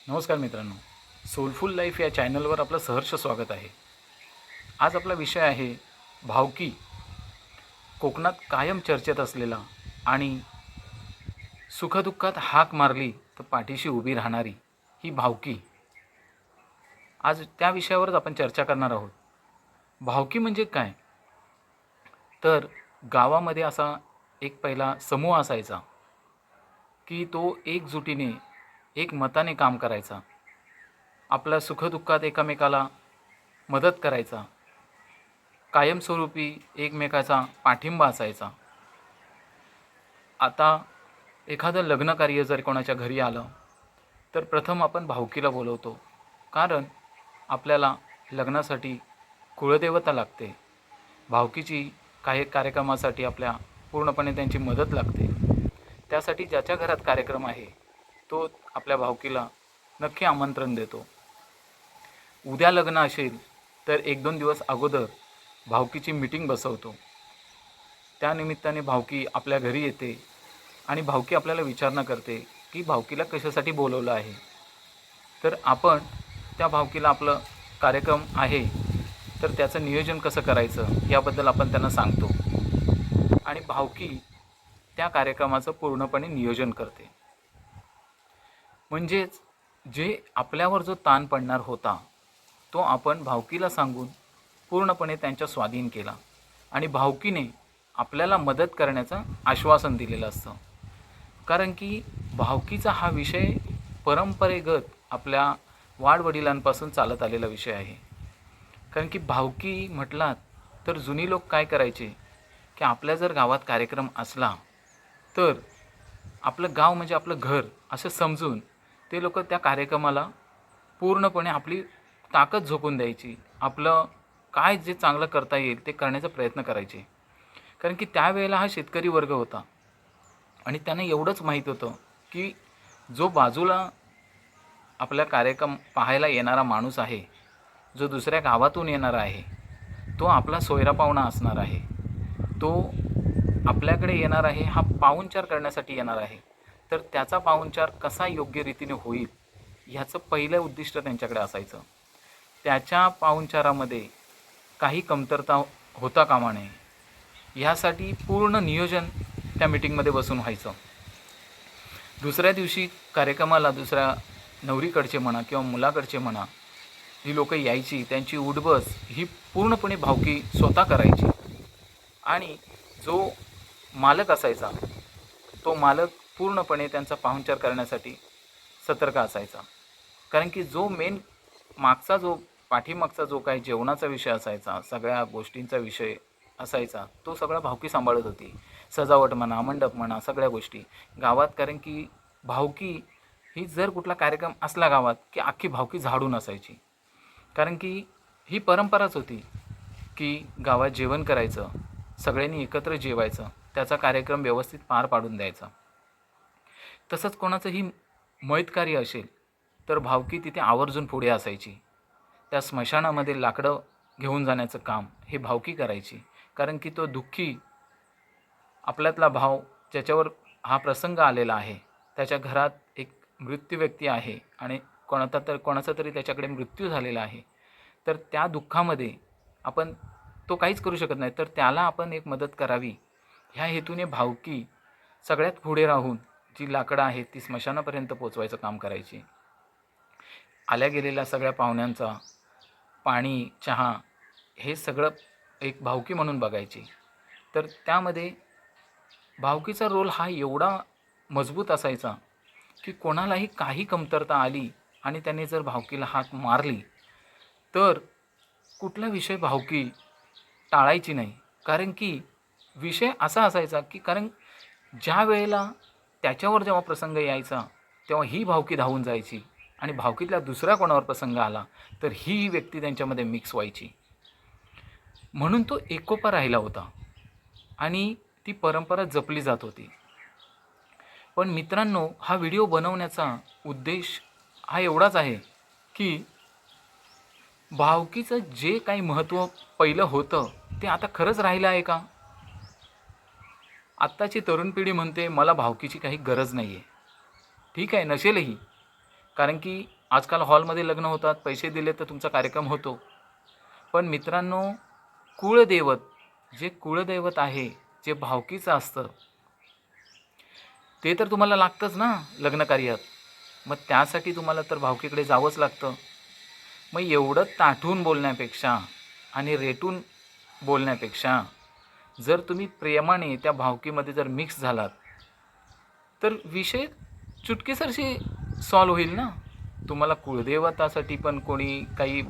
नमस्कार मित्रांनो, soulful life या चॅनलवर आपलं सहर्ष स्वागत आहे. आज आपला विषय आहे भावकी. कोकणात कायम चर्चेत असलेला आणि सुखदुःखात हाक मारली तर पाठीशी उभी राहणारी ही भावकी. आज त्या विषयावरच आपण चर्चा करणार आहोत. भावकी म्हणजे काय? तर गावामध्ये असा एक पहिला समूह असायचा की तो एकजुटीने, एकमताने काम करायचा. आपल्या सुखदुःखात एकमेकाला मदत करायचा. कायमस्वरूपी एकमेकाचा पाठिंबा असायचा. आता एखादं लग्नकार्य जर कोणाच्या घरी आलं तर प्रथम आपण भावकीला बोलवतो, कारण आपल्याला लग्नासाठी कुळदेवता लागते. भावकीची काही कार्यक्रमासाठी आपल्या पूर्णपणे त्यांची मदत लागते. त्यासाठी ज्याच्या घरात कार्यक्रम आहे तो आपल्या भावकीला नक्की आमंत्रण देतो. उद्या लग्न असेल तर 1-2 दिवस अगोदर भावकीची मीटिंग बसवतो. त्यानिमित्ताने भावकी आपल्या घरी येते आणि भावकी आपल्याला विचारणा करते की भावकीला कशासाठी बोलवलं आहे. तर आपण त्या भावकीला आपलं कार्यक्रम आहे तर त्याचं नियोजन कसं करायचं याबद्दल आपण त्यांना सांगतो आणि भावकी त्या कार्यक्रमाचं पूर्णपणे नियोजन करते. म्हणजेच जे आपल्यावर जो ताण पडणार होता तो आपण भावकीला सांगून पूर्णपणे त्यांच्या स्वाधीन केला आणि भावकीने आपल्याला मदत करण्याचं आश्वासन दिलेलं असतं. कारण की भावकीचा हा विषय परंपरेगत आपल्या वाडवडिलांपासून चालत आलेला विषय आहे. कारण की भावकी म्हटलात तर जुनी लोक काय करायचे की आपल्या जर गावात कार्यक्रम असला तर आपलं गाव म्हणजे आपलं घर असं समजून ते लोक त्या कार्यक्रमाला पूर्णपणे आपली ताकद झोकून द्यायची. आपलं काय जे चांगलं करता येईल ते करण्याचा प्रयत्न करायचे. कारण की त्यावेळेला हा शेतकरी वर्ग होता आणि त्यांना एवढंच माहीत होतं की जो बाजूला आपला कार्यक्रम पाहायला येणारा माणूस आहे, जो दुसऱ्या गावातून येणारा आहे, तो आपला सोयरा पाहुणा असणार आहे. तो आपल्याकडे येणार आहे, हा पाहुणचार करण्यासाठी येणार आहे. तर त्याचा पाहुणचार कसा योग्य रीतीने होईल ह्याचं पहिलं उद्दिष्ट त्यांच्याकडे असायचं. त्याच्या पाहुणचारामध्ये काही कमतरता होता कामा नये ह्यासाठी पूर्ण नियोजन त्या मीटिंगमध्ये बसून व्हायचं. दुसऱ्या दिवशी कार्यक्रमाला दुसऱ्या नवरीकडचे म्हणा किंवा मुलाकडचे म्हणा जी लोकं यायची त्यांची उठबस ही पूर्णपणे भावकी स्वतः करायची. आणि जो मालक असायचा तो मालक पूर्णपणे त्यांचा पाहुणचार करण्यासाठी सतर्क असायचा. कारण की जो मेन मागचा जो पाठीमागचा जो काही जेवणाचा विषय असायचा, सगळ्या गोष्टींचा विषय असायचा, तो सगळा भावकी सांभाळत होती. सजावट म्हणा, मंडप म्हणा, सगळ्या गोष्टी गावात. कारण की भावकी ही जर कुठला कार्यक्रम असला गावात की अख्खी भावकी झाडून असायची. कारण की ही परंपराच होती की गावात जेवण करायचं, सगळ्यांनी एकत्र जेवायचं, त्याचा कार्यक्रम व्यवस्थित पार पाडून द्यायचा. तसंच कोणाचंही मैतकार्य असेल तर भावकी तिथे आवर्जून पुढे असायची. त्या स्मशानामध्ये लाकडं घेऊन जाण्याचं काम हे भावकी करायची. कारण की तो दुःखी आपल्यातला भाव ज्याच्यावर हा प्रसंग आलेला आहे, त्याच्या घरात एक मृत्यू व्यक्ती आहे आणि कोणाचा तरी त्याच्याकडे मृत्यू झालेला आहे. तर त्या दुःखामध्ये आपण तो काहीच करू शकत नाही, तर त्याला आपण एक मदत करावी ह्या हेतूने भावकी सगळ्यात पुढे राहून जी लाकडं आहेत ती स्मशानापर्यंत पोचवायचं काम करायची. आल्या गेलेल्या सगळ्या पाहुण्यांचा पाणी, चहा हे सगळं एक भावकी म्हणून बघायची. तर त्यामध्ये भावकीचा रोल हा एवढा मजबूत असायचा की कोणालाही काही कमतरता आली आणि त्याने जर भावकीला हाक मारली तर कुठला विषय भावकी टाळायची नाही. कारण की विषय असा असायचा की कारण ज्या वेळेला त्याच्यावर जेव्हा प्रसंग यायचा तेव्हा ही भावकी धावून जायची आणि भावकीतल्या दुसऱ्या कोणावर प्रसंग आला तर ही व्यक्ती त्यांच्यामध्ये मिक्स व्हायची. म्हणून तो एकोपा राहिला होता आणि ती परंपरा जपली जात होती. पण मित्रांनो, हा व्हिडिओ बनवण्याचा उद्देश हा एवढाच आहे की भावकीचं जे काही महत्त्व पहिलं होतं ते आता खरंच राहिलं आहे का? आत्ताची तरुण पिढी म्हणते मला भावकीची काही गरज नाही आहे. ठीक आहे, नसेलही. कारण की आजकाल हॉलमध्ये लग्न होतात, पैसे दिले तर तुमचा कार्यक्रम होतो. पण मित्रांनो, कुळदैवत, जे कुळदैवत आहे, जे भावकीचं असतं, ते तर तुम्हाला लागतंच ना लग्नकार्यात. मग त्यासाठी तुम्हाला तर भावकीकडे जावंच लागतं. मग एवढं ताठून बोलण्यापेक्षा आणि रेटून बोलण्यापेक्षा जर तुम्ही प्रेमाने त्या भावकीमध्ये जर मिक्स झालात, तर विषय चुटकीसरशी सॉल्व होईल ना. तुम्हाला कुळदेवतासाठी पण कोणी काही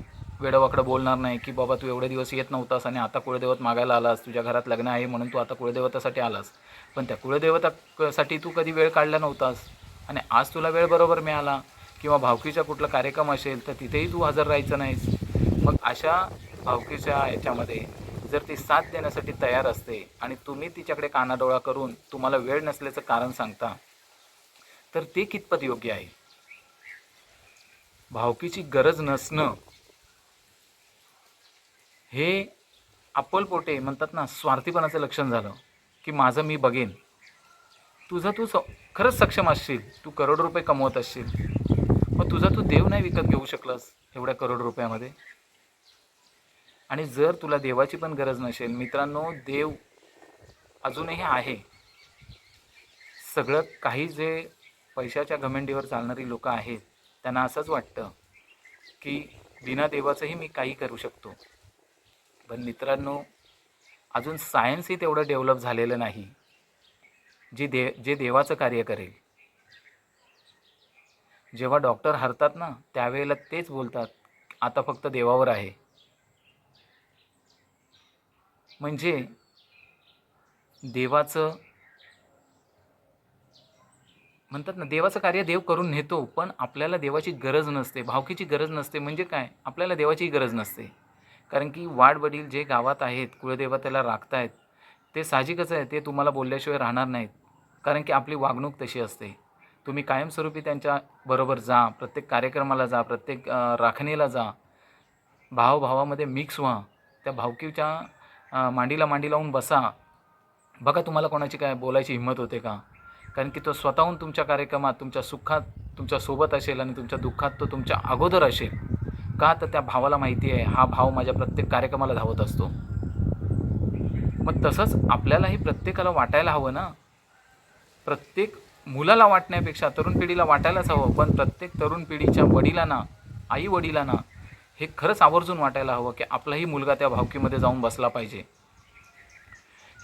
वेडंवाकडं बोलणार नाही की बाबा तू एवढे दिवस येत नव्हतास आणि आता कुळदेवत मागायला आलास, तुझ्या घरात लग्न आहे म्हणून तू आता कुळदेवतासाठी आलास. पण त्या कुळदेवतासाठी तू कधी वेळ काढला नव्हतास आणि आज तुला वेळ बरोबर मिळाला, किंवा भावकीचा कुठला कार्यक्रम असेल तर तिथेही तू हजर राहायचं नाहीस. मग अशा भावकीच्या याच्यामध्ये जर ती साथ देण्यासाठी तयार असते आणि तुम्ही तिच्याकडे कानाडोळा करून तुम्हाला वेळ नसल्याचं कारण सांगता, तर ते कितपत योग्य आहे? भावकीची गरज नसणं हे अप्पलपोटे म्हणतात ना, स्वार्थीपणाचं लक्षण झालं की माझं मी बघेन. तुझं तू खरंच सक्षम असशील, तू करोड रुपये कमवत असशील, मग तुझा तू देव नाही विकत घेऊ शकलास एवढ्या करोड रुपयामध्ये. आणि जर तुला देवाची पण गरज नसेल मित्रांनो, देव अजूनही आहे. सगळं काही जे पैशाच्या घमंडीवर चालणारी लोकं आहेत, त्यांना असंच वाटतं की बिना देवाचंही मी काही करू शकतो. पण मित्रांनो, अजून सायन्सही तेवढं डेव्हलप झालेलं नाही जे देवाचं कार्य करेल. जेव्हा डॉक्टर हरतात ना, त्यावेळेला तेच बोलतात, आता फक्त देवावर आहे. म्हणजे देवाचं म्हणतात ना, देवाचं कार्य देव करून नेतो, पण आपल्याला देवाची गरज नसते, भावकीची गरज नसते. म्हणजे काय, आपल्याला देवाचीही गरज नसते. कारण की वाडवडील जे गावात आहेत, कुळदेवतेला राखत आहेत, ते साहजिकच आहे, ते तुम्हाला बोलल्याशिवाय राहणार नाहीत. कारण की आपली वागणूक तशी असते. तुम्ही कायमस्वरूपी त्यांच्याबरोबर जा, प्रत्येक कार्यक्रमाला जा, प्रत्येक राखणीला जा, भावाभावामध्ये मिक्स व्हा, त्या भावकीच्या मांडीला मांडी लावून बसा. बघा तुम्हाला कोणाची काय बोलायची हिंमत होते का. कारण की तो स्वतःहून तुमच्या कार्यक्रमात, तुमच्या सुखात तुमच्यासोबत असेल आणि तुमच्या दुःखात तो तुमच्या अगोदर असेल. का, तर त्या भावाला माहिती आहे हा भाव माझ्या प्रत्येक कार्यक्रमाला धावत असतो. मग तसंच आपल्यालाही प्रत्येकाला वाटायला हवं ना. प्रत्येक मुलाला वाटण्यापेक्षा तरुण पिढीला वाटायलाच हवं. पण प्रत्येक तरुण पिढीच्या वडिलांना, आई वडिलांना हे खरंच आवर्जून वाटायला हवं की आपलाही मुलगा त्या भावकीमध्ये जाऊन बसला पाहिजे.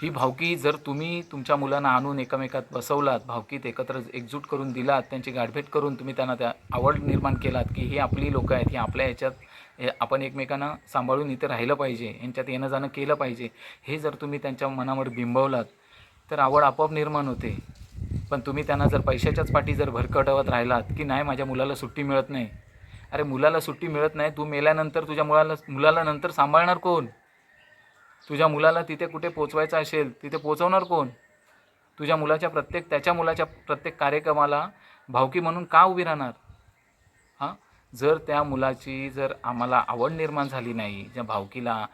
ही भावकी जर तुम्ही तुमच्या मुलांना आणून एकमेकात बसवलात, भावकीत एकत्र एकजूट करून दिलात, त्यांची गाठभेट करून तुम्ही त्यांना त्या आवड निर्माण केलात की ही आपली लोकं आहेत, ही आपल्या ह्याच्यात आपण एकमेकांना सांभाळून इथे राहिलं पाहिजे, यांच्यात येणं जाणं केलं पाहिजे, हे जर तुम्ही त्यांच्या मनावर बिंबवलात तर आवड आपोआप निर्माण होते. पण तुम्ही त्यांना जर पैशाच्याच पाठी जर भरकटवत राहिलात की नाही माझ्या मुलाला सुट्टी मिळत नाही. अरे मुलाला सुट्टी मिळत नाही, तू मेल्यानंतर तुझ्या मुलाला नंतर सांभाळणार कोण? तुझ्या मुलाला तिथे कुठे पोचवायचं असेल तिथे पोचवणार कोण? तुझ्या मुलाच्या त्याच्या मुलाच्या प्रत्येक कार्यक्रमाला भावकी म्हणून का उभी राहणार? हां, जर त्या मुलाची जर आम्हाला आवड निर्माण झाली नाही, ज्या भावकीला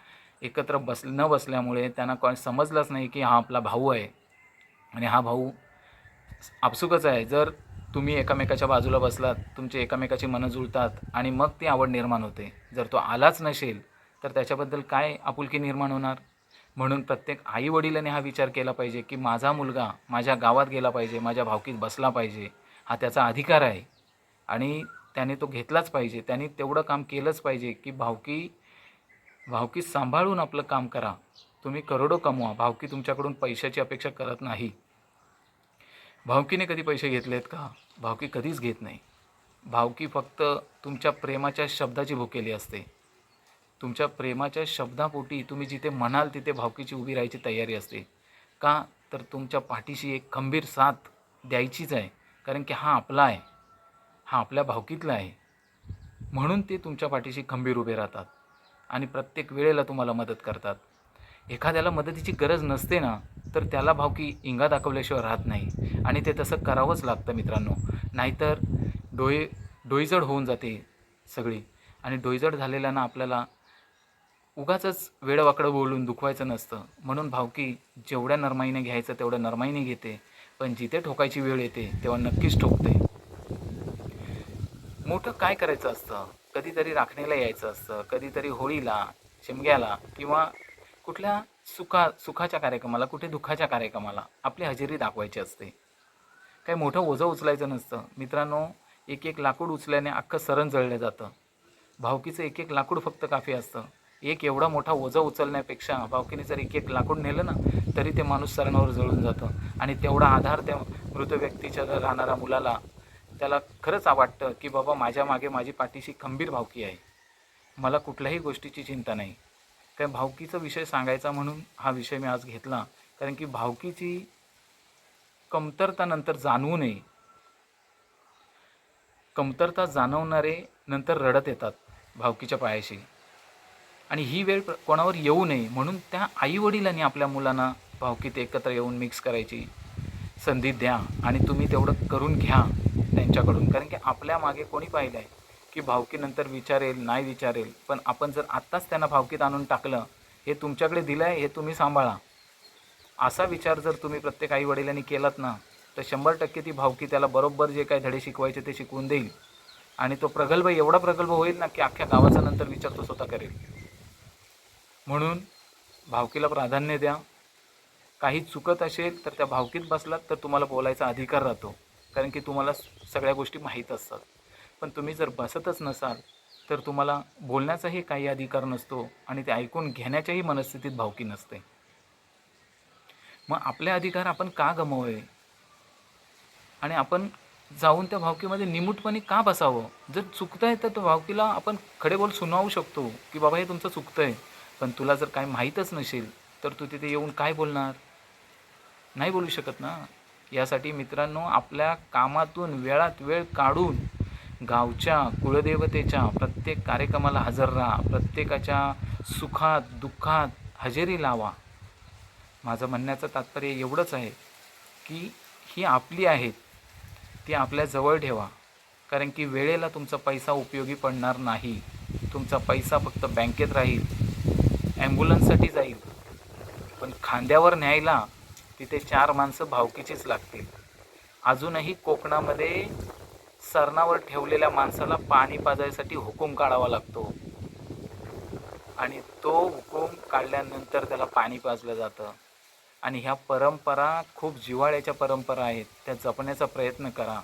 एकत्र न बसल्यामुळे त्यांना कोण समजलंच नाही की हा आपला भाऊ आहे आणि हा भाऊ आपसुकच आहे. जर तुम्ही एकमेकाच्या बाजूला बसलात, तुमची एकमेकाची मनं जुळतात आणि मग ती आवड निर्माण होते. जर तो आलाच नसेल तर त्याच्याबद्दल काय आपुलकी निर्माण होणार? म्हणून प्रत्येक आईवडिलांनी हा विचार केला पाहिजे की माझा मुलगा माझ्या गावात गेला पाहिजे, माझ्या भावकीत बसला पाहिजे, हा त्याचा अधिकार आहे आणि त्याने तो घेतलाच पाहिजे. त्याने तेवढं काम केलंच पाहिजे की भावकी सांभाळून आपलं काम करा. तुम्ही करोडो कमवा, भावकी तुमच्याकडून पैशाची अपेक्षा करत नाही. भावकीने कधी पैसे घेतलेत का? भावकी कधीच घेत नाही. भावकी फक्त तुमच्या प्रेमाच्या शब्दाची भुकेली असते. तुमच्या प्रेमाच्या शब्दापोटी तुम्ही जिथे म्हणाल तिथे भावकीची उभी राहायची तयारी असते. का, तर तुमच्या पाठीशी एक खंबीर साथ द्यायचीच आहे. कारण की हा आपला आहे, हा आपल्या भावकीतला आहे. म्हणून ते तुमच्या पाठीशी खंबीर उभे राहतात आणि प्रत्येक वेळेला तुम्हाला मदत करतात. एखाद्याला मदतीची गरज नसते ना, तर त्याला भावकी इंगा दाखवल्याशिवाय राहत नाही आणि ते तसं करावंच लागतं मित्रांनो. नाहीतर डोईजड होऊन जाते सगळी. आणि डोईजड झालेल्यांना आपल्याला उगाचच वेडंवाकडं बोलून दुखवायचं नसतं. म्हणून भावकी जेवढ्या नरमाईने घ्यायचं तेवढं नरमाईने घेते, पण जिथे ठोकायची वेळ येते तेव्हा नक्कीच ठोकते. मोठं काय करायचं असतं, कधीतरी राखणीला यायचं असतं, कधीतरी होळीला, शिमग्याला किंवा कुठल्या सुखाच्या कार्यक्रमाला, कुठे दुःखाच्या कार्यक्रमाला आपली हजेरी दाखवायची असते. काही मोठं ओझं उचलायचं नसतं मित्रांनो. एक एक लाकूड उचल्याने अख्खं सरण जळलं जातं. भावकीचं एक एक लाकूड फक्त काफी असतं. एक एवढा मोठा ओझं उचलण्यापेक्षा भावकीने जर एक एक लाकूड नेलं ना, तरी ते माणूस सरणावर जळून जातं. आणि तेवढा आधार त्या मृत व्यक्तीच्या राहणाऱ्या मुलाला, त्याला खरंच वाटतं की बाबा माझ्या मागे माझी पाठीशी खंबीर भावकी आहे, मला कुठल्याही गोष्टीची चिंता नाही. कारण भावकीचा विषय सांगायचा म्हणून हा विषय मी आज घेतला, कारण की भावकीची कमतरता नंतर जाणवू नये. कमतरता जाणवणारे नंतर रडत येतात भावकीच्या पायाशी. आणि ही वेळ कोणावर येऊ नये म्हणून त्या आईवडिलांनी आपल्या मुलांना भावकीत एकत्र येऊन मिक्स करायची संधी द्या. आणि तुम्ही तेवढं करून घ्या त्यांच्याकडून. कारण की आपल्या मागे कोणी पाहिलं आहे की भावकीनंतर विचारेल नाही विचारेल, पण आपण जर आत्ताच त्यांना भावकीत आणून टाकलं, हे तुमच्याकडे दिलं आहे, हे तुम्ही सांभाळा, असा विचार जर तुम्ही प्रत्येक आईवडिलांनी केलात ना, तर 100% ती भावकी त्याला बरोबर जे काही धडे शिकवायचे ते शिकवून देईल. आणि तो प्रगल्भ एवढा प्रगल्भ होईल ना की अख्ख्या गावाचा नंतर विचार तो स्वतः करेल. म्हणून भावकीला प्राधान्य द्या. काही चुकत असेल तर त्या भावकीत बसलात तर तुम्हाला बोलायचा अधिकार राहतो, कारण की तुम्हाला सगळ्या गोष्टी माहीत असतात. पण तुम्ही जर बसतच नसाल तर तुम्हाला बोलण्याचाही काही अधिकार नसतो आणि ते ऐकून घेण्याच्याही मनस्थितीत भावकी नसते. मग आपले अधिकार आपण का गमवावे आणि आपण जाऊन त्या भावकीमध्ये निमूटपणे का बसावं? जर चुकतं आहे तर त्या भावकीला आपण खडे बोल सुनावू शकतो की बाबा हे तुमचं चुकतं आहे. पण तुला जर काही माहीतच नसेल तर तू तिथे येऊन काय बोलणार? नाही बोलू शकत ना. यासाठी मित्रांनो, आपल्या कामातून वेळात वेळ काढून गावच्या कुळदेवतेच्या प्रत्येक कार्यक्रमाला हजर राहा. प्रत्येकाच्या सुखात दुःखात हजेरी लावा. माझं म्हणण्याचं तात्पर्य एवढंच आहे की ही आपली आहेत, ती आपल्या जवळ ठेवा. कारण की वेळेला तुमचा पैसा उपयोगी पडणार नाही. तुमचा पैसा फक्त बँकेत राहील, ॲम्ब्युलन्ससाठी जाईल, पण खांद्यावर न्यायला तिथे 4 माणसं भावकीचीच लागतील. अजूनही कोकणामध्ये सरणावर ठेवलेल्या माणसाला पाणी पाजायसाठी हुकूम काढावा लागतो आणि तो हुकूम काढल्यानंतर त्याला पाणी पाजलं जातं. आणि ह्या परंपरा खूप जिव्हाळ्याच्या परंपरा आहेत, त्या जपण्याचा प्रयत्न करा.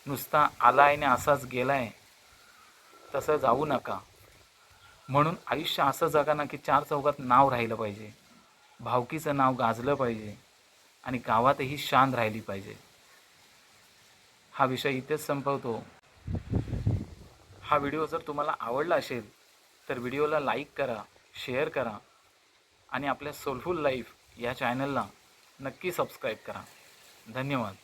नुसता आलाय आणि असाच गेलाय तसं जाऊ नका. म्हणून आयुष्य असं जगा ना की 4 चौघात नाव राहिलं पाहिजे, भावकीचं नाव गाजलं पाहिजे आणि गावातही शान राहिली पाहिजे. हा विषय इथेच संपवतो. हा व्हिडिओ जर तुम्हाला आवडला असेल तर व्हिडिओला लाईक करा, शेअर करा आणि आपल्या सोलफुल लाईफ या चॅनलला नक्की सबस्क्राईब करा. धन्यवाद.